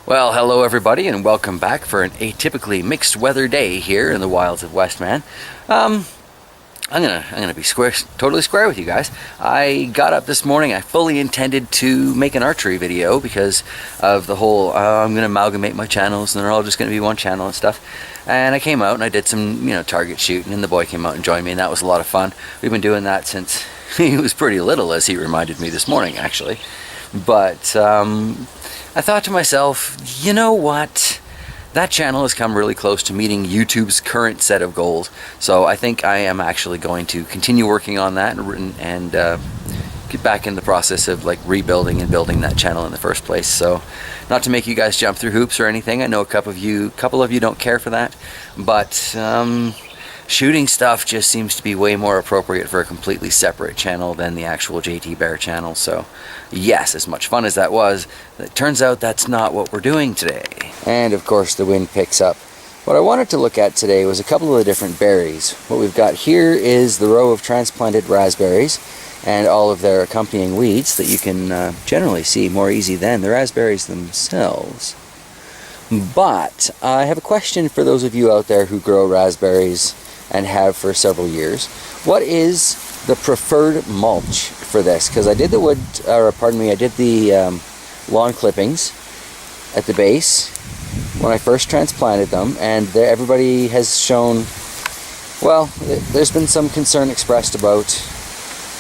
Well, hello everybody, and welcome back for an atypically mixed weather day here in the wilds of Westman. I'm gonna be totally square with you guys. I got up this morning. I fully intended to make an archery video because of the whole. I'm gonna amalgamate my channels, and they're all just gonna be one channel and stuff. And I came out and I did some, target shooting, and the boy came out and joined me, and that was a lot of fun. We've been doing that since he was pretty little, as he reminded me this morning, actually. But I thought to myself, you know what? That channel has come really close to meeting YouTube's current set of goals. So I think I am actually going to continue working on that and get back in the process of like rebuilding and building that channel in the first place. So not to make you guys jump through hoops or anything. I know a couple of you don't care for that, but shooting stuff just seems to be way more appropriate for a completely separate channel than the actual JT Bear channel. So yes, as much fun as that was, it turns out that's not what we're doing today. And of course the wind picks up. What I wanted to look at today was a couple of the different berries. What we've got here is the row of transplanted raspberries and all of their accompanying weeds that you can generally see more easy than the raspberries themselves. But I have a question for those of you out there who grow raspberries and have for several years. What is the preferred mulch for this? Because I did the I did the lawn clippings at the base when I first transplanted them, and everybody has shown, well, there's been some concern expressed about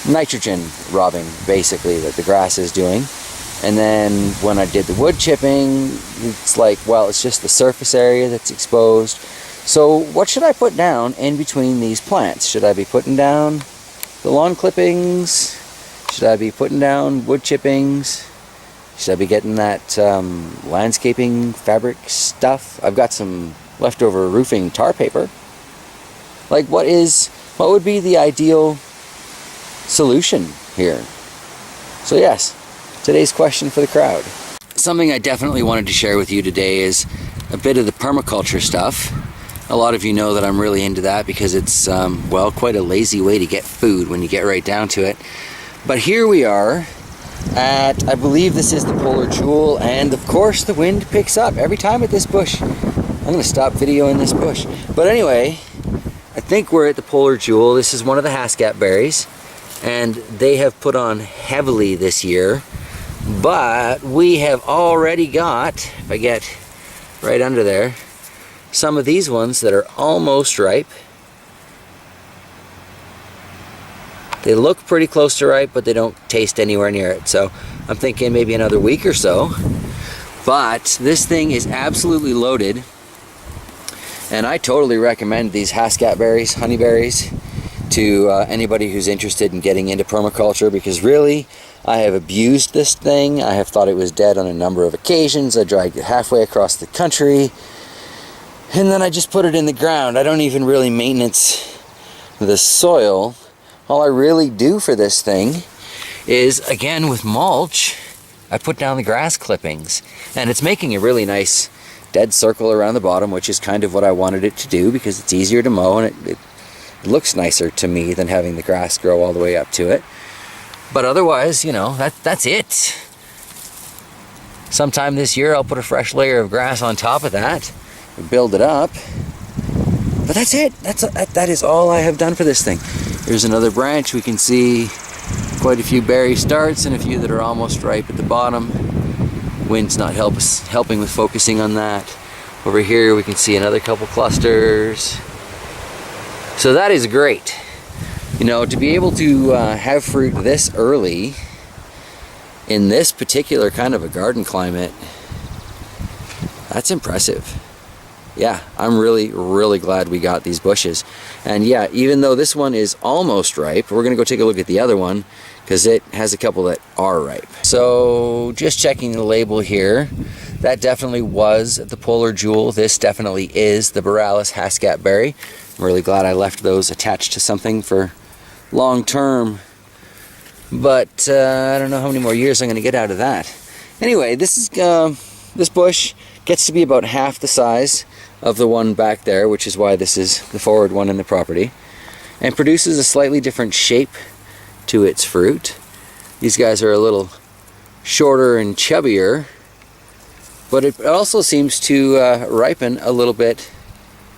nitrogen robbing, basically, that the grass is doing. And then when I did the wood chipping, it's like, well, it's just the surface area that's exposed. So what should I put down in between these plants? Should I be putting down the lawn clippings? Should I be putting down wood chippings? Should I be getting that landscaping fabric stuff? I've got some leftover roofing tar paper. Like, what would be the ideal solution here? So yes, today's question for the crowd. Something I definitely wanted to share with you today is a bit of the permaculture stuff. A lot of you know that I'm really into that because it's, well, quite a lazy way to get food when you get right down to it. But here we are at, I believe this is the Polar Jewell, and of course the wind picks up every time at this bush. I'm going to stop videoing this bush. But anyway, I think we're at the Polar Jewell. This is one of the Haskett berries, and they have put on heavily this year. But we have already got, if I get right under there, some of these ones that are almost ripe. They look pretty close to ripe, but they don't taste anywhere near it. So I'm thinking maybe another week or so. But this thing is absolutely loaded. And I totally recommend these Haskett berries, honeyberries, to anybody who's interested in getting into permaculture, because really, I have abused this thing. I have thought it was dead on a number of occasions. I dragged it halfway across the country, and then I just put it in the ground. I don't even really maintenance the soil. All I really do for this thing is, again, with mulch, I put down the grass clippings, and it's making a really nice dead circle around the bottom, which is kind of what I wanted it to do because it's easier to mow, and it looks nicer to me than having the grass grow all the way up to it. But otherwise, that's it. Sometime this year I'll put a fresh layer of grass on top of that, build it up. But that's it. That is all I have done for this thing. There's another branch. We can see quite a few berry starts and a few that are almost ripe at the bottom. Wind's not helping with focusing on that. Over here we can see another couple clusters. So that is great. To be able to have fruit this early in this particular kind of a garden climate, that's impressive. Yeah, I'm really, really glad we got these bushes. And yeah, even though this one is almost ripe, we're gonna go take a look at the other one because it has a couple that are ripe. So just checking the label here, that definitely was the Polar Jewell. This definitely is the Borealis Haskett berry. I'm really glad I left those attached to something for long term. But I don't know how many more years I'm gonna get out of that. Anyway, this bush gets to be about half the size of the one back there, which is why this is the forward one in the property, and produces a slightly different shape to its fruit. These guys are a little shorter and chubbier, but it also seems to ripen a little bit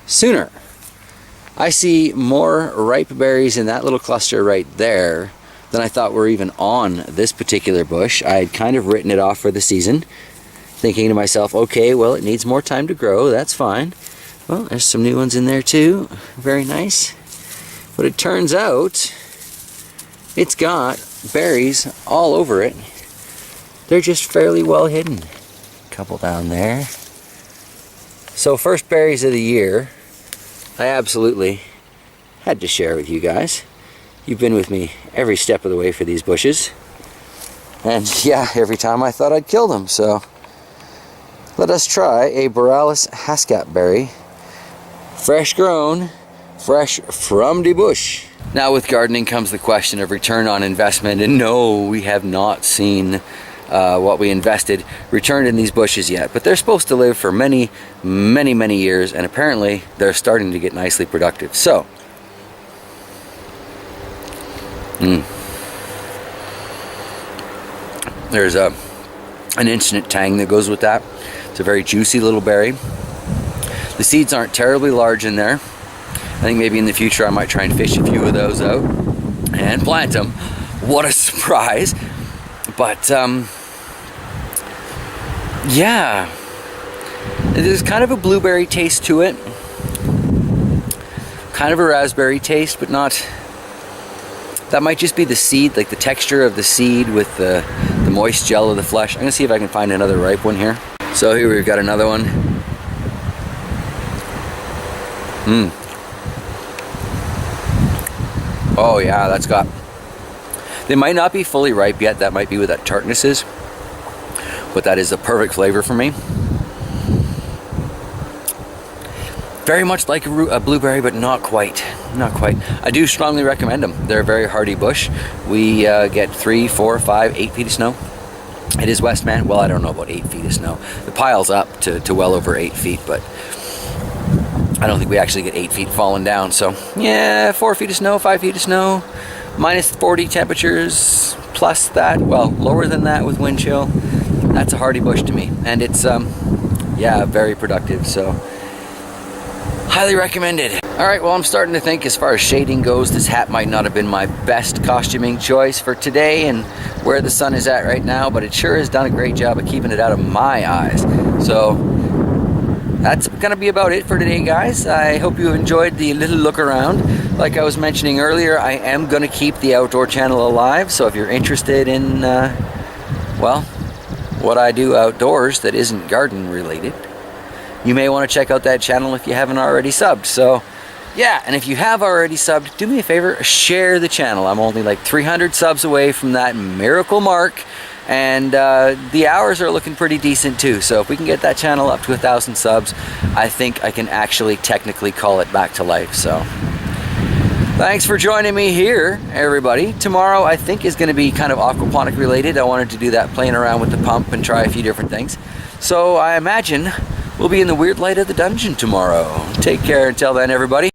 sooner. I see more ripe berries in that little cluster right there than I thought were even on this particular bush. I had kind of written it off for the season, thinking to myself, okay, well, it needs more time to grow, that's fine. Well, there's some new ones in there too, very nice. But it turns out it's got berries all over it. They're just fairly well hidden. A couple down there. So first berries of the year, I absolutely had to share with you guys. You've been with me every step of the way for these bushes. And yeah, every time I thought I'd kill them. So let us try a Borealis Haskett berry. Fresh grown, fresh from the bush. Now with gardening comes the question of return on investment, and no, we have not seen what we invested returned in these bushes yet, but they're supposed to live for many, many, many years, and apparently they're starting to get nicely productive. So, there's an instant tang that goes with that. It's a very juicy little berry. The seeds aren't terribly large in there. I think maybe in the future I might try and fish a few of those out and plant them. What a surprise. But yeah, there's kind of a blueberry taste to it, kind of a raspberry taste, but not, that might just be the seed, like the texture of the seed with the moist gel of the flesh. I'm gonna see if I can find another ripe one here. So here we've got another one. Oh yeah, that's got, they might not be fully ripe yet, that might be what that tartness is, but that is the perfect flavor for me. Very much like a blueberry, but not quite, not quite. I do strongly recommend them. They're a very hardy bush. We get 3, 4, 5, 8 feet of snow. It is Westman, well, I don't know about 8 feet of snow. The pile's up to well over 8 feet, but I don't think we actually get 8 feet falling down. So yeah, 4 feet of snow, 5 feet of snow, minus 40 temperatures, plus that, well, lower than that with wind chill. That's a hardy bush to me, and it's yeah, very productive. So highly recommended. All right, well, I'm starting to think as far as shading goes, this hat might not have been my best costuming choice for today and where the sun is at right now, but it sure has done a great job of keeping it out of my eyes. So that's gonna be about it for today, guys. I hope you enjoyed the little look around. Like I was mentioning earlier, I am gonna keep the outdoor channel alive, so if you're interested in well, what I do outdoors that isn't garden related, you may want to check out that channel if you haven't already subbed. So yeah, and if you have already subbed, do me a favor, share the channel. I'm only like 300 subs away from that miracle mark, and the hours are looking pretty decent too. So if we can get that channel up to 1,000 subs, I think I can actually technically call it back to life. So thanks for joining me here, everybody. Tomorrow I think is going to be kind of aquaponic related. I wanted to do that, playing around with the pump and try a few different things. So I imagine we'll be in the weird light of the dungeon tomorrow. Take care until then, everybody.